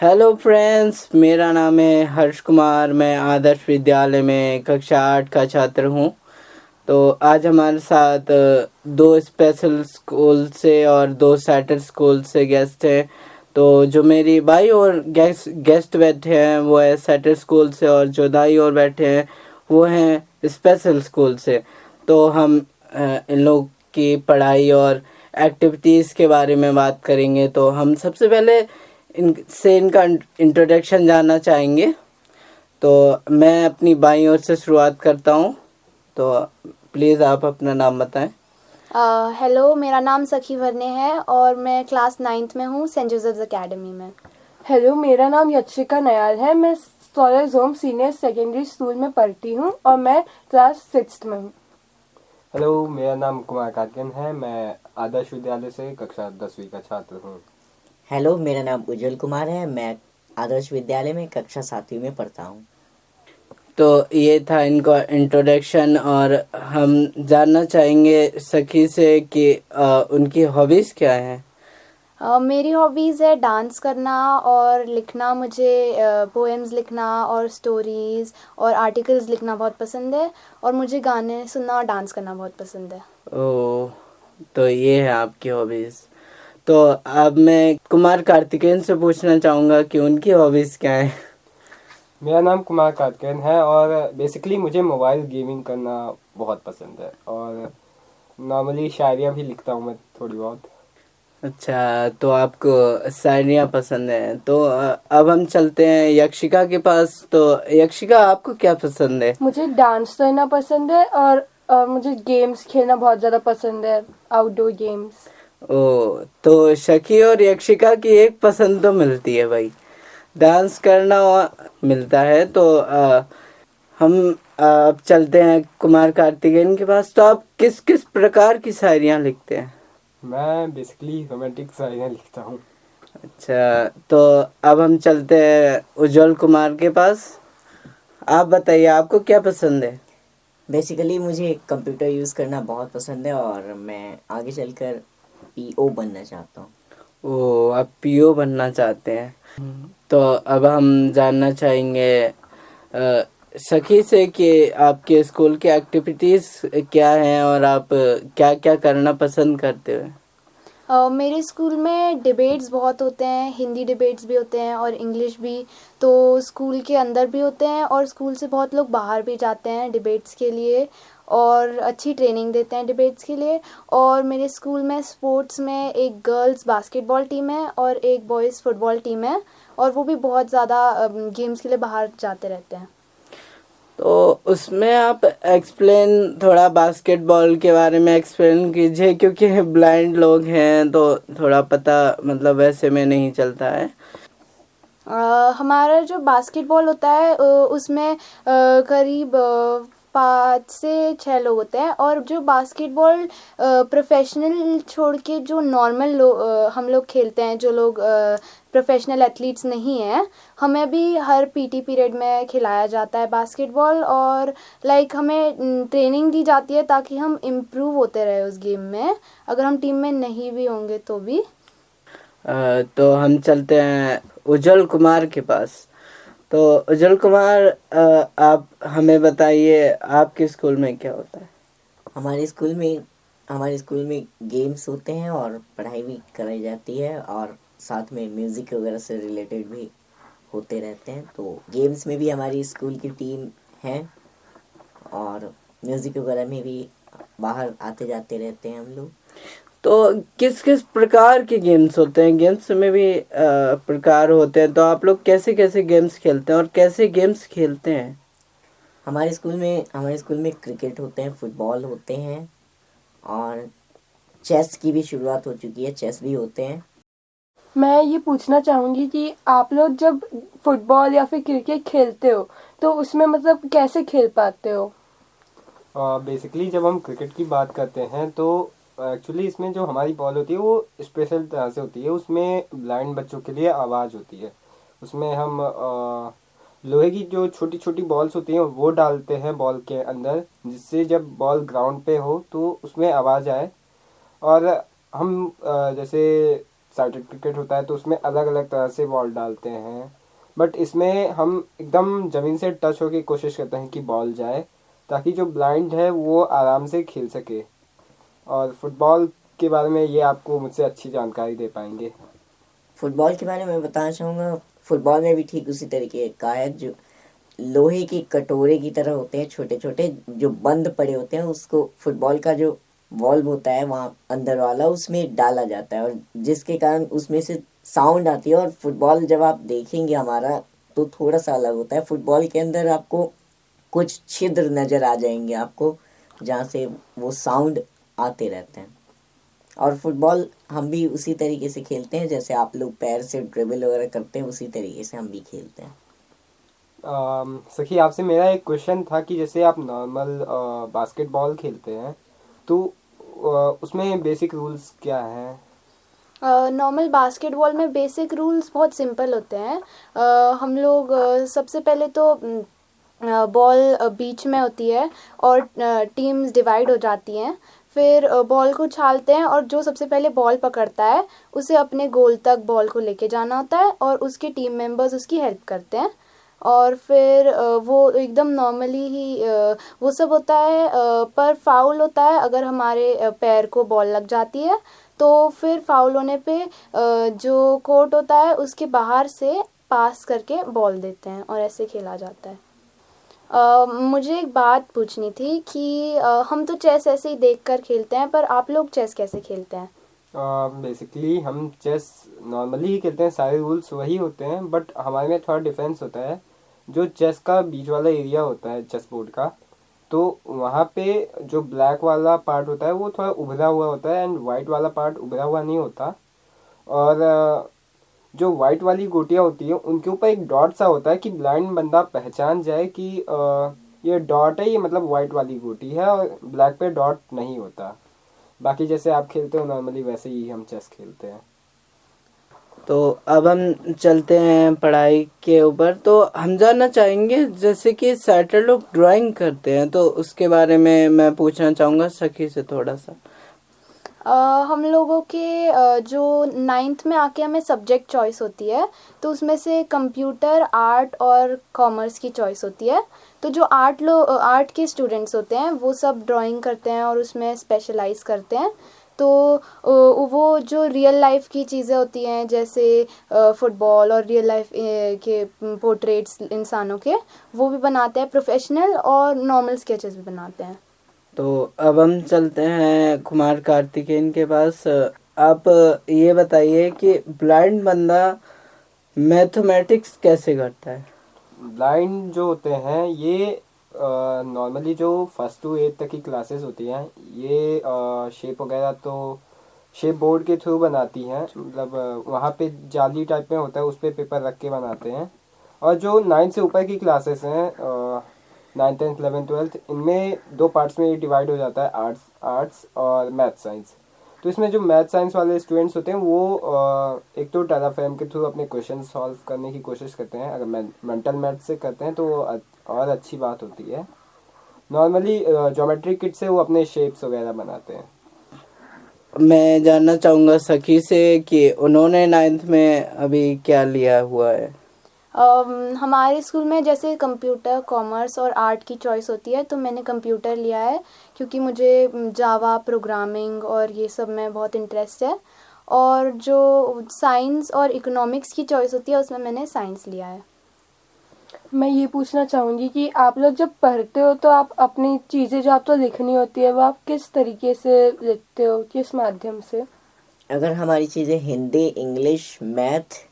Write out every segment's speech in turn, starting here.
Hello friends, मेरा नाम है हर्ष कुमार। मैं आदर्श विद्यालय में कक्षा 8 का छात्र हूँ। तो आज हमारे साथ दो स्पेशल स्कूल से और दो सैटर स्कूल से गेस्ट हैं। तो जो मेरी बाई और गेस्ट बैठे हैं वो है सैटर स्कूल से, और जो दाई और बैठे हैं वो हैं स्पेशल स्कूल से। तो हम इन लोग की पढ़ाई और एक्टिविटीज़ के बारे में बात करेंगे। तो हम सबसे पहले इनका इंट्रोडक्शन जानना चाहेंगे। तो मैं अपनी बाईं ओर से शुरुआत करता हूँ। तो प्लीज़ आप अपना नाम बताएं। हेलो, मेरा नाम सखी वर्णे है और मैं क्लास 9th में हूँ सेंट जोसेफ्स एकेडमी में। हेलो, मेरा नाम यक्षिका नयाल है। मैं सोलर जोम सीनियर सेकेंडरी स्कूल में पढ़ती हूँ और मैं क्लास 6th में हूँ। हेलो, मेरा नाम कुमार काटकन है। मैं आदर्श विद्यालय से कक्षा 10वीं का छात्र हूँ। हेलो, मेरा नाम उज्जवल कुमार है। मैं आदर्श विद्यालय में कक्षा 7वीं में पढ़ता हूँ। तो ये था इनका इंट्रोडक्शन, और हम जानना चाहेंगे सखी से कि उनकी हॉबीज़ क्या हैं। मेरी हॉबीज़ है डांस करना और लिखना। मुझे पोएम्स लिखना और स्टोरीज़ और आर्टिकल्स लिखना बहुत पसंद है, और मुझे गाने सुनना और डांस करना बहुत पसंद है। ओह, तो ये है आपकी हॉबीज़। तो अब मैं कुमार कार्तिकेयन से पूछना चाहूँगा कि उनकी हॉबीज़ क्या हैं। मेरा नाम कुमार काटकन है और बेसिकली मुझे मोबाइल गेमिंग करना बहुत पसंद है, और नॉर्मली शायरियाँ भी लिखता हूँ मैं थोड़ी बहुत। अच्छा, तो आपको शायरियाँ पसंद हैं। तो अब हम चलते हैं यक्षिका के पास। तो यक्षिका, आपको क्या पसंद है। मुझे डांस करना पसंद है और मुझे गेम्स खेलना बहुत ज़्यादा पसंद है, आउटडोर गेम्स। ओ, तो शकी और यक्षिका की एक पसंद तो मिलती है भाई, डांस करना मिलता है। तो हम अब चलते हैं कुमार कार्तिकेयन के पास। तो आप किस किस प्रकार की शायरियाँ लिखते हैं। मैं बेसिकली रोमांटिक शायरियाँ लिखता हूँ। अच्छा, तो अब हम चलते हैं उज्जवल कुमार के पास। आप बताइए, आपको क्या पसंद है। बेसिकली मुझे कंप्यूटर यूज़ करना बहुत पसंद है और मैं आगे चलकर पीओ बनना चाहता हूँ। ओ, आप पीओ बनना चाहते हैं। तो अब हम जानना चाहेंगे सखी से कि आपके स्कूल की एक्टिविटीज़ क्या हैं और आप क्या क्या करना पसंद करते हो। मेरे स्कूल में डिबेट्स बहुत होते हैं, हिंदी डिबेट्स भी होते हैं और इंग्लिश भी। तो स्कूल के अंदर भी होते हैं और स्कूल से बहुत लोग बाहर भी जाते हैं डिबेट्स के लिए, और अच्छी ट्रेनिंग देते हैं डिबेट्स के लिए। और मेरे स्कूल में स्पोर्ट्स में एक गर्ल्स बास्केटबॉल टीम है और एक बॉयज़ फुटबॉल टीम है, और वो भी बहुत ज़्यादा गेम्स के लिए बाहर जाते रहते हैं। तो उसमें आप एक्सप्लेन थोड़ा बास्केटबॉल के बारे में एक्सप्लेन कीजिए, क्योंकि ब्लाइंड लोग हैं तो थोड़ा पता मतलब वैसे में नहीं चलता है। हमारा जो बास्केटबॉल होता है उसमें करीब 5 से 6 लोग होते हैं, और जो बास्केटबॉल प्रोफेशनल छोड़ के जो नॉर्मल हम लोग खेलते हैं, जो लोग प्रोफेशनल एथलीट्स नहीं हैं, हमें भी हर पीटी पीरियड में खिलाया जाता है बास्केटबॉल। और लाइक हमें ट्रेनिंग दी जाती है ताकि हम इम्प्रूव होते रहे उस गेम में, अगर हम टीम में नहीं भी होंगे तो भी। तो हम चलते हैं उज्जवल कुमार के पास। तो उज्जवल कुमार, आप हमें बताइए आपके स्कूल में क्या होता है। हमारे स्कूल में हमारे स्कूल में गेम्स होते हैं और पढ़ाई भी कराई जाती है, और साथ में म्यूज़िक वगैरह से रिलेटेड भी होते रहते हैं। तो गेम्स में भी हमारी स्कूल की टीम है और म्यूज़िक वगैरह में भी बाहर आते जाते रहते हैं हम लोग। तो किस किस प्रकार के गेम्स होते हैं। गेम्स में भी प्रकार होते हैं, तो आप लोग कैसे कैसे गेम्स खेलते हैं और कैसे गेम्स खेलते हैं। हमारे स्कूल में क्रिकेट होते हैं, फुटबॉल होते हैं, और चेस की भी शुरुआत हो चुकी है, चेस भी होते हैं। मैं ये पूछना चाहूँगी कि आप लोग जब फुटबॉल या फिर क्रिकेट खेलते हो तो उसमें मतलब कैसे खेल पाते हो? बेसिकली जब हम क्रिकेट की बात करते हैं तो एक्चुअली इसमें जो हमारी बॉल होती है वो स्पेशल तरह से होती है। उसमें ब्लाइंड बच्चों के लिए आवाज़ होती है। उसमें हम लोहे की जो छोटी छोटी बॉल्स होती हैं वो डालते हैं बॉल के अंदर, जिससे जब बॉल ग्राउंड पे हो तो उसमें आवाज़ आए। और हम जैसे साइडेड क्रिकेट होता है तो उसमें अलग अलग तरह से बॉल डालते हैं, बट इसमें हम एकदम ज़मीन से टच होकर कोशिश करते हैं कि बॉल जाए, ताकि जो ब्लाइंड है वो आराम से खेल सके। और फुटबॉल के बारे में ये आपको मुझसे अच्छी जानकारी दे पाएंगे। फुटबॉल के बारे में बताना चाहूँगा, फुटबॉल में भी ठीक उसी तरीके का है। जो लोहे की कटोरे की तरह होते हैं, छोटे छोटे जो बंद पड़े होते हैं, उसको फुटबॉल का जो वॉल्व होता है वहाँ अंदर वाला, उसमें डाला जाता है, और जिसके कारण उसमें से साउंड आती है। और फुटबॉल जब आप देखेंगे हमारा, तो थोड़ा सा अलग होता है। फुटबॉल के अंदर आपको कुछ छिद्र नज़र आ जाएंगे आपको, जहाँ से वो साउंड आते रहते हैं। और फुटबॉल हम भी उसी तरीके से खेलते हैं, जैसे आप लोग पैर से ड्रिबल वगैरह करते हैं, उसी तरीके से हम भी खेलते हैं। सखी, आपसे मेरा एक क्वेश्चन था कि जैसे आप नॉर्मल बास्केटबॉल खेलते हैं तो उसमें बेसिक रूल्स क्या हैं? नॉर्मल बास्केटबॉल में बेसिक रूल्स बहुत सिंपल होते हैं। हम लोग सबसे पहले तो बॉल बीच में होती है और टीम्स डिवाइड हो जाती हैं। फिर बॉल को उछालते हैं और जो सबसे पहले बॉल पकड़ता है उसे अपने गोल तक बॉल को लेके जाना होता है, और उसके टीम मेंबर्स उसकी हेल्प करते हैं। और फिर वो एकदम नॉर्मली ही वो सब होता है, पर फाउल होता है अगर हमारे पैर को बॉल लग जाती है। तो फिर फाउल होने पे जो कोर्ट होता है उसके बाहर से पास करके बॉल देते हैं और ऐसे खेला जाता है। मुझे एक बात पूछनी थी कि हम तो चेस ऐसे ही देखकर खेलते हैं, पर आप लोग चेस कैसे खेलते हैं? बेसिकली हम चेस नॉर्मली ही खेलते हैं, सारे रूल्स वही होते हैं, बट हमारे में थोड़ा डिफरेंस होता है। जो चेस का बीच वाला एरिया होता है चेस बोर्ड का, तो वहाँ पे जो ब्लैक वाला पार्ट होता है वो थोड़ा उभरा हुआ होता है, एंड वाइट वाला पार्ट उभरा हुआ नहीं होता। और जो वाइट वाली गोटियाँ होती है उनके ऊपर एक डॉट सा होता है कि ब्लाइंड बंदा पहचान जाए कि ये डॉट है, ये मतलब वाइट वाली गोटी है, और ब्लैक पे डॉट नहीं होता। बाकी जैसे आप खेलते हो नॉर्मली वैसे ही हम चेस खेलते हैं। तो अब हम चलते हैं पढ़ाई के ऊपर। तो हम जानना चाहेंगे, जैसे कि सैटर लोग ड्राइंग करते हैं, तो उसके बारे में मैं पूछना चाहूँगा सखी से थोड़ा सा। हम लोगों के जो 9th में आके हमें सब्जेक्ट चॉइस होती है, तो उसमें से कंप्यूटर, आर्ट और कॉमर्स की चॉइस होती है। तो जो आर्ट के स्टूडेंट्स होते हैं वो सब ड्राइंग करते हैं और उसमें स्पेशलाइज करते हैं। तो वो जो रियल लाइफ की चीज़ें होती हैं, जैसे फुटबॉल और रियल लाइफ के पोर्ट्रेट्स इंसानों के, वो भी बनाते हैं प्रोफेशनल, और नॉर्मल स्केचेस भी बनाते हैं। तो अब हम चलते हैं कुमार कार्तिकेयन के पास। आप ये बताइए कि ब्लाइंड बंदा मैथमेटिक्स कैसे करता है? ब्लाइंड जो होते हैं ये नॉर्मली जो 1st to 8th तक की क्लासेस होती हैं, ये शेप वगैरह तो शेप बोर्ड के थ्रू बनाती हैं। मतलब वहाँ पे जाली टाइप में होता है, उस पर पेपर रख के बनाते हैं। और जो 9th से ऊपर की क्लासेस हैं, 9th 10th 11th 12th, इनमें 2 पार्ट्स में ये डिवाइड हो जाता है, आर्ट्स और मैथ साइंस। तो इसमें जो मैथ साइंस वाले स्टूडेंट्स होते हैं वो एक तो टेराफ्रेम के थ्रू अपने क्वेश्चन सॉल्व करने की कोशिश करते हैं। अगर मेंटल मैथ से करते हैं तो वो और अच्छी बात होती है। नॉर्मली ज्योमेट्री किट से वो अपने शेप्स वगैरह बनाते हैं। मैं जानना चाहूँगा सखी से कि उन्होंने 9th में अभी क्या लिया हुआ है। हमारे स्कूल में जैसे कंप्यूटर, कॉमर्स और आर्ट की चॉइस होती है, तो मैंने कंप्यूटर लिया है क्योंकि मुझे जावा, प्रोग्रामिंग और ये सब में बहुत इंटरेस्ट है। और जो साइंस और इकोनॉमिक्स की चॉइस होती है उसमें मैंने साइंस लिया है। मैं ये पूछना चाहूँगी कि आप लोग जब पढ़ते हो तो आप अपनी चीज़ें जो आपको लिखनी होती है वो आप किस तरीके से लिखते हो, किस माध्यम से? अगर हमारी चीज़ें हिंदी, इंग्लिश, मैथ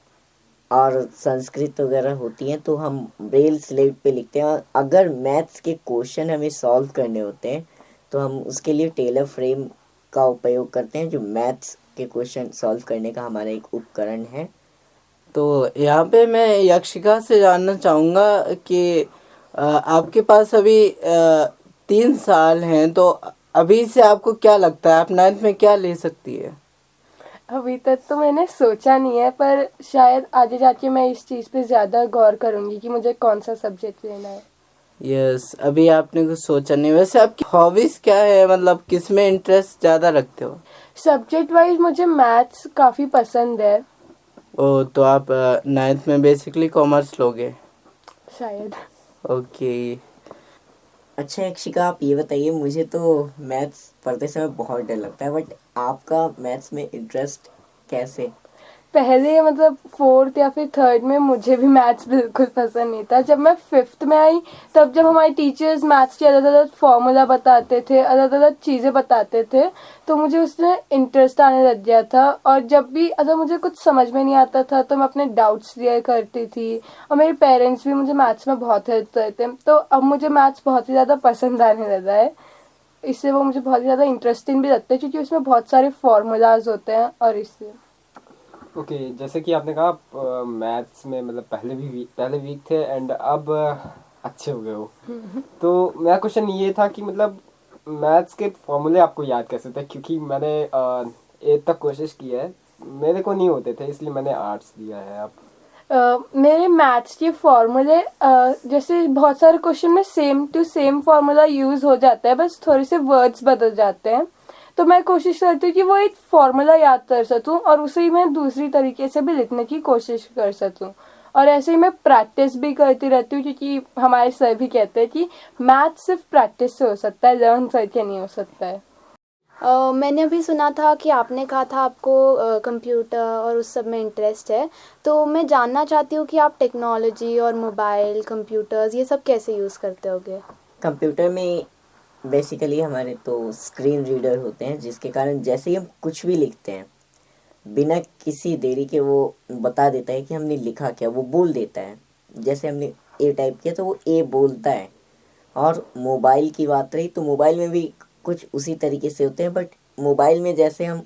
और संस्कृत वगैरह होती हैं तो हम ब्रेल स्लेट पे लिखते हैं। और अगर मैथ्स के क्वेश्चन हमें सॉल्व करने होते हैं तो हम उसके लिए टेलर फ्रेम का उपयोग करते हैं, जो मैथ्स के क्वेश्चन सॉल्व करने का हमारा एक उपकरण है। तो यहाँ पे मैं यक्षिका से जानना चाहूँगा कि आपके पास अभी 3 साल हैं, तो अभी से आपको क्या लगता है आप 9th में क्या ले सकती है? अभी तक तो मैंने सोचा नहीं है, पर शायद आगे जाके मैं इस चीज़ पे ज़्यादा गौर करूँगी कि मुझे कौन सा सब्जेक्ट लेना है। यस, अभी आपने कुछ सोचा नहीं। वैसे आपकी हॉबीज क्या है, मतलब किस में इंटरेस्ट ज़्यादा रखते हो? सब्जेक्ट वाइज मुझे मैथ्स काफ़ी पसंद है ओ, तो आप नाइन्थ में बेसिकली कॉमर्स लोगे? शायद। ओके। अच्छा यक्षिका, आप ये बताइए, मुझे तो मैथ्स पढ़ते समय बहुत डर लगता है, बट आपका मैथ्स में इंटरेस्ट कैसे? पहले मतलब फोर्थ या फिर थर्ड में मुझे भी मैथ्स बिल्कुल पसंद नहीं था। जब मैं फिफ्थ में आई तब जब हमारे टीचर्स मैथ्स के अलग अलग फार्मूला बताते थे, अलग अलग चीज़ें बताते थे, तो मुझे उसमें इंटरेस्ट आने लग गया था। और जब भी अगर मुझे कुछ समझ में नहीं आता था तो मैं अपने डाउट्स क्लियर करती थी, और मेरे पेरेंट्स भी मुझे मैथ्स में बहुत हेल्प करते हैं। तो अब मुझे मैथ्स बहुत ही ज़्यादा पसंद आने लगा है। इससे वो मुझे बहुत ही ज़्यादा इंटरेस्टिंग भी लगता है क्योंकि उसमें बहुत सारे फार्मूलाज होते हैं। और इससे ओके, जैसे कि आपने कहा आप मैथ्स में मतलब पहले वीक थे एंड अब अच्छे हो गए हो। तो मेरा क्वेश्चन ये था कि मतलब मैथ्स के फॉर्मूले आपको याद कैसे थे? क्योंकि मैंने 8 तक कोशिश की है, मेरे को नहीं होते थे, इसलिए मैंने आर्ट्स लिया है। आप मेरे मैथ्स के फॉर्मूले जैसे बहुत सारे क्वेश्चन में same to same formula use हो जाता है, बस थोड़े से वर्ड्स बदल जाते हैं। तो मैं कोशिश करती हूँ कि वो एक फार्मूला याद कर सकूँ और उसे ही मैं दूसरी तरीके से भी लिखने की कोशिश कर सकूँ। और ऐसे ही मैं प्रैक्टिस भी करती रहती हूँ क्योंकि हमारे सर भी कहते हैं कि मैथ्स सिर्फ प्रैक्टिस से हो सकता है, लर्न करके नहीं हो सकता है। मैंने अभी सुना था कि आपने कहा था आपको कंप्यूटर और उस सब में इंटरेस्ट है, तो मैं जानना चाहती हूँ कि आप टेक्नोलॉजी और मोबाइल कंप्यूटर्स ये सब कैसे यूज़ करते होगे? कंप्यूटर में बेसिकली हमारे तो स्क्रीन रीडर होते हैं, जिसके कारण जैसे ही हम कुछ भी लिखते हैं, बिना किसी देरी के वो बता देता है कि हमने लिखा क्या, वो बोल देता है। जैसे हमने ए टाइप किया तो वो ए बोलता है। और मोबाइल की बात रही तो मोबाइल में भी कुछ उसी तरीके से होते हैं, बट मोबाइल में जैसे हम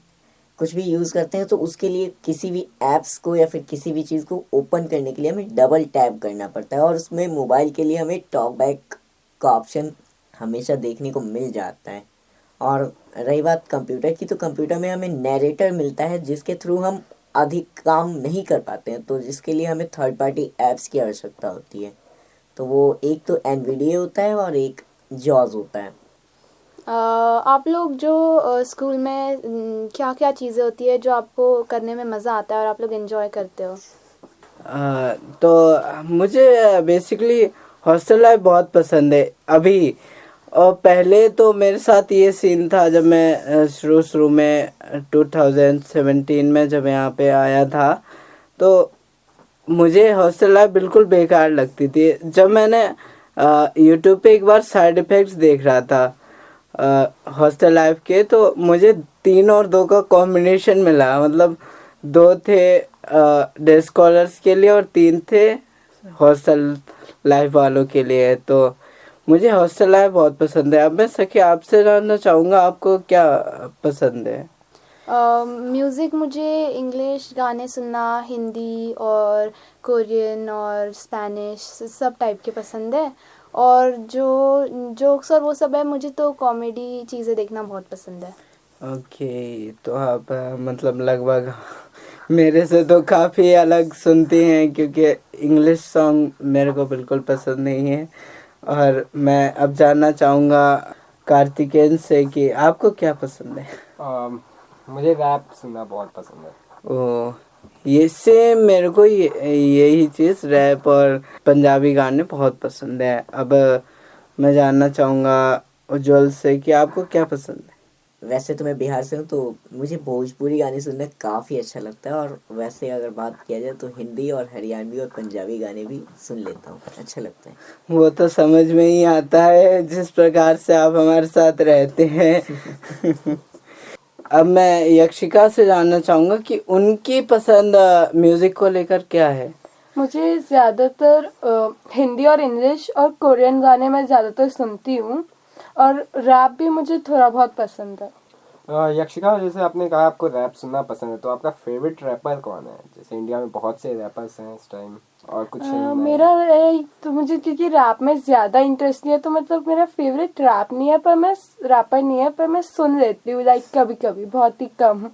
कुछ भी यूज़ करते हैं तो उसके लिए किसी भी ऐप्स को या फिर किसी भी चीज़ को ओपन करने के लिए हमें डबल टैप करना पड़ता है, और उसमें मोबाइल के लिए हमें टॉक बैक का ऑप्शन हमेशा देखने को मिल जाता है। और रही बात कंप्यूटर की, तो कंप्यूटर में हमें नैरेटर मिलता है जिसके थ्रू हम अधिक काम नहीं कर पाते हैं, तो जिसके लिए हमें थर्ड पार्टी ऐप्स की आवश्यकता होती है। तो वो एक तो एनवीडिए होता है और एक जॉज होता है। आप लोग जो स्कूल में क्या क्या चीज़ें होती है जो आपको करने में मज़ा आता है और आप लोग एंजॉय करते हो? तो मुझे बेसिकली हॉस्टल लाइफ बहुत पसंद है अभी। और पहले तो मेरे साथ ये सीन था जब मैं शुरू शुरू में 2017 में जब यहाँ पे आया था, तो मुझे हॉस्टल लाइफ बिल्कुल बेकार लगती थी। जब मैंने यूट्यूब पे एक बार साइड इफ़ेक्ट्स देख रहा था हॉस्टल लाइफ के, तो मुझे 3 और 2 का कॉम्बिनेशन मिला। मतलब 2 थे डे स्कॉलर्स के लिए और 3 थे हॉस्टल लाइफ वालों के लिए। तो मुझे हॉस्टल लाइफ बहुत पसंद है। अब मैं सखी आपसे जानना चाहूँगा, आपको क्या पसंद है? म्यूज़िक मुझे इंग्लिश गाने सुनना, हिंदी और कोरियन और स्पेनिश सब टाइप के पसंद है। और जो जोक्स और वो सब है, मुझे तो कॉमेडी चीज़ें देखना बहुत पसंद है। ओके, तो आप मतलब लगभग मेरे से तो काफ़ी अलग सुनती हैं, क्योंकि इंग्लिश सॉन्ग मेरे को बिल्कुल पसंद नहीं है। और मैं अब जानना चाहूँगा कार्तिकेयन से कि आपको क्या पसंद है? मुझे रैप सुनना बहुत पसंद है। ओ, ये सेम मेरे को यही चीज़ रैप और पंजाबी गाने बहुत पसंद है। अब मैं जानना चाहूँगा उज्जवल से कि आपको क्या पसंद है? वैसे तो मैं बिहार से हूँ, तो मुझे भोजपुरी गाने सुनना काफ़ी अच्छा लगता है, और वैसे अगर बात किया जाए तो हिंदी और हरियाणवी और पंजाबी गाने भी सुन लेता हूँ, अच्छा लगता है। वो तो समझ में ही आता है जिस प्रकार से आप हमारे साथ रहते हैं। अब मैं यक्षिका से जानना चाहूँगा कि उनकी पसंद म्यूज़िक को लेकर क्या है? मुझे ज़्यादातर हिंदी और इंग्लिश और कोरियन गाने मैं ज़्यादातर सुनती हूँ, और रैप भी मुझे थोड़ा बहुत पसंद है। यक्षिका, जैसे आपने कहा आपको रैप सुनना पसंद है, तो आपका फेवरेट रैपर कौन है? जैसे इंडिया में बहुत से रैपर्स हैं इस टाइम, और कुछ नए। मेरा तो मुझे क्योंकि रैप में ज़्यादा इंटरेस्ट नहीं है, तो मतलब मेरा फेवरेट रैप नहीं है, पर मैं रैपर नहीं है, पर मैं सुन लेती हूँ लाइक कभी कभी, बहुत ही कम।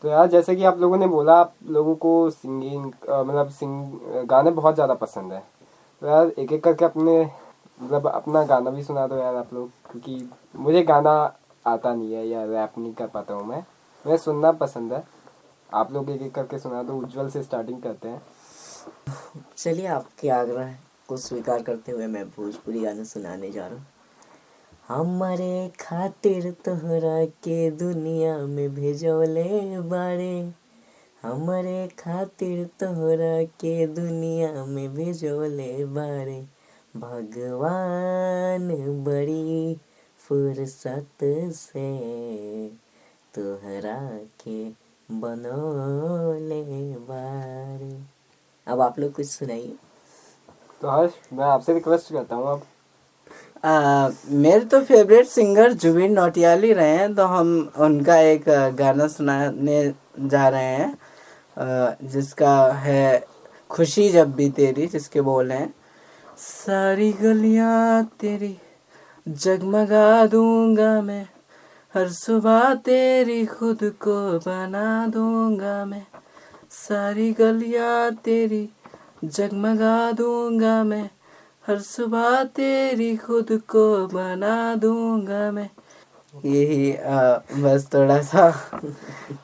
तो यार, जैसे कि आप लोगों ने बोला आप लोगों को सिंगिंग मतलब गाने बहुत ज़्यादा पसंद है, तो यार एक एक करके अपने मतलब अपना गाना भी सुना दो यार आप लोग, क्योंकि मुझे गाना आता नहीं है या रैप नहीं कर पाता हूँ मैं सुनना पसंद है। आप लोग एक एक करके सुना दो। उज्जवल से स्टार्टिंग करते हैं। चलिए, आपके आग्रह को स्वीकार करते हुए मैं भोजपुरी गाना सुनाने जा रहा हूँ। हमारे खातिर तोहरा के दुनिया में भेजोले बारे, हमारे खातिर तोहरा के दुनिया में भेजोले बारे, भगवान बड़ी फुर्सत से तोहरा के बनोले बारे। अब आप लोग कुछ सुनाइए। तो हर्ष, मैं आपसे रिक्वेस्ट करता हूँ अब। मेरे तो फेवरेट सिंगर जुबिन नौटियाल ही रहे हैं, तो हम उनका एक गाना सुनाने जा रहे हैं, जिसका है खुशी जब भी तेरी, जिसके बोल हैं सारी गलियां तेरी जगमगा दूंगा मैं, हर सुबह तेरी खुद को बना दूंगा मैं, सारी गलियां तेरी जगमगा दूंगा मैं, हर सुबह तेरी खुद को बना दूंगा मैं। यही बस थोड़ा सा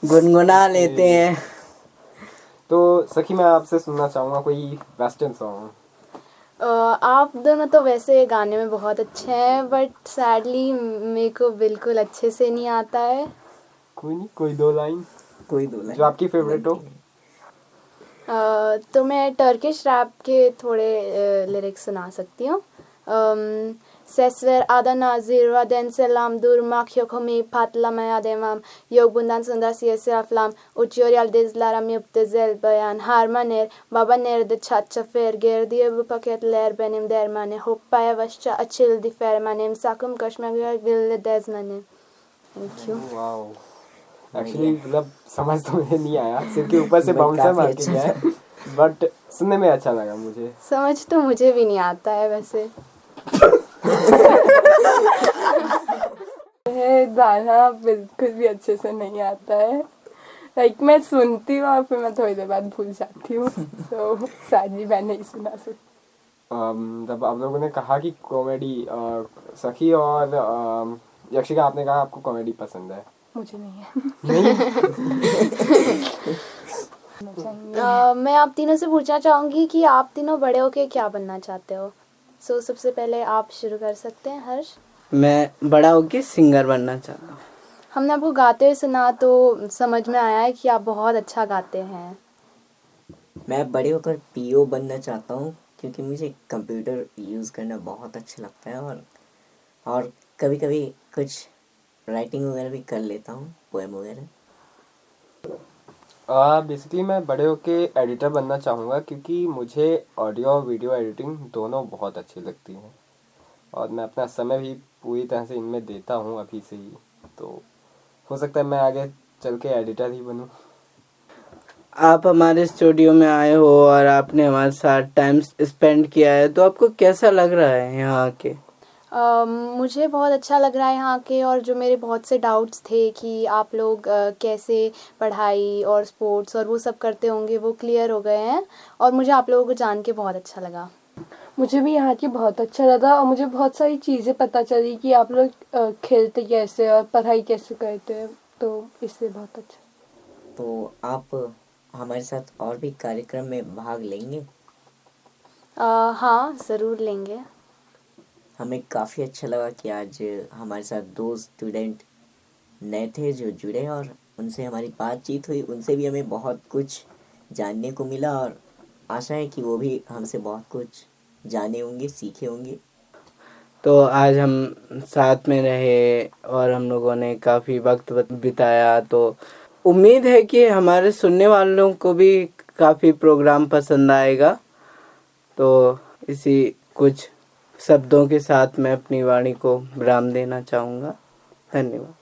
गुनगुना लेते हैं। तो सखी, मैं आपसे सुनना चाहूँगा कोई वेस्टर्न सॉन्ग। आप दोनों तो वैसे गाने में बहुत अच्छे हैं, बट सैडली मेरे को बिल्कुल अच्छे से नहीं आता है। कोई नहीं, कोई दो लाइन कोई दो लाइन जो आपकी फेवरेट हो। तो मैं टर्किश रैप के थोड़े लिरिक्स सुना सकती हूँ। Sesver Adana Zirva Den Selam Durmak yok homi patlamaya devam. Yok bundan sonra siyasi aflam. Uçuyor yıldızlara müptezel bayan. Harmaner baba nerede çat çafer. Gerdiye bu paketler benim dermane. Hoppa yavaşça açıldı fermanem. Sakın kaçmak yok ville dezmanem. Thank you. Wow, actually मतलब समझ तो मुझे नहीं आया, सिर के ऊपर से बाउंसर मार के गया है, बट सुनने में अच्छा लगा मुझे। समझ तो मुझे भी नहीं आता है वैसे। गाना बिल्कुल भी अच्छे से नहीं आता है। लाइक मैं सुनती हूँ और फिर मैं थोड़ी देर बाद भूल जाती हूँ। सो सैडली मैं नहीं सुना सकती। जब आप लोगों ने कहा कि कॉमेडी, सखी और यक्षिका, आपने कहा आपको कॉमेडी पसंद है। मुझे नहीं है। मैं आप तीनों से पूछना चाहूँगी कि आप तीनों बड़े होके क्या बनना चाहते हो। सो सबसे पहले आप शुरू कर सकते हैं हर्ष। मैं बड़ा होके सिंगर बनना चाहता हूँ। हमने आपको गाते हुए सुना तो समझ में आया है कि आप बहुत अच्छा गाते हैं। मैं बड़े होकर पीओ बनना चाहता हूँ, क्योंकि मुझे कंप्यूटर यूज़ करना बहुत अच्छा लगता है, और कभी कभी कुछ राइटिंग वगैरह भी कर लेता हूँ, पोएम वगैरह। बेसिकली मैं बड़े होके एडिटर बनना चाहूँगा, क्योंकि मुझे ऑडियो और वीडियो एडिटिंग दोनों बहुत अच्छी लगती हैं, और मैं अपना समय भी पूरी तरह से इनमें देता हूँ अभी से ही। तो हो सकता है मैं आगे चल के एडिटर ही बनूँ। आप हमारे स्टूडियो में आए हो और आपने हमारे साथ टाइम स्पेंड किया है, तो आपको कैसा लग रहा है यहाँ आके? मुझे बहुत अच्छा लग रहा है यहाँ के, और जो मेरे बहुत से डाउट्स थे कि आप लोग कैसे पढ़ाई और स्पोर्ट्स और वो सब करते होंगे, वो क्लियर हो गए हैं, और मुझे आप लोगों को जान के बहुत अच्छा लगा। मुझे भी यहाँ की बहुत अच्छा लगा, और मुझे बहुत सारी चीज़ें पता चली कि आप लोग खेलते कैसे और पढ़ाई कैसे करते हैं, तो इससे बहुत अच्छा। तो आप हमारे साथ और भी कार्यक्रम में भाग लेंगे? हाँ, ज़रूर लेंगे। हमें काफ़ी अच्छा लगा कि आज हमारे साथ 2 स्टूडेंट नए थे जो जुड़े, और उनसे हमारी बातचीत हुई। उनसे भी हमें बहुत कुछ जानने को मिला, और आशा है कि वो भी हमसे बहुत कुछ जाने होंगे, सीखे होंगे। तो आज हम साथ में रहे और हम लोगों ने काफ़ी वक्त बिताया, तो उम्मीद है कि हमारे सुनने वालों को भी काफ़ी प्रोग्राम पसंद आएगा। तो इसी कुछ शब्दों के साथ मैं अपनी वाणी को विराम देना चाहूँगा। धन्यवाद।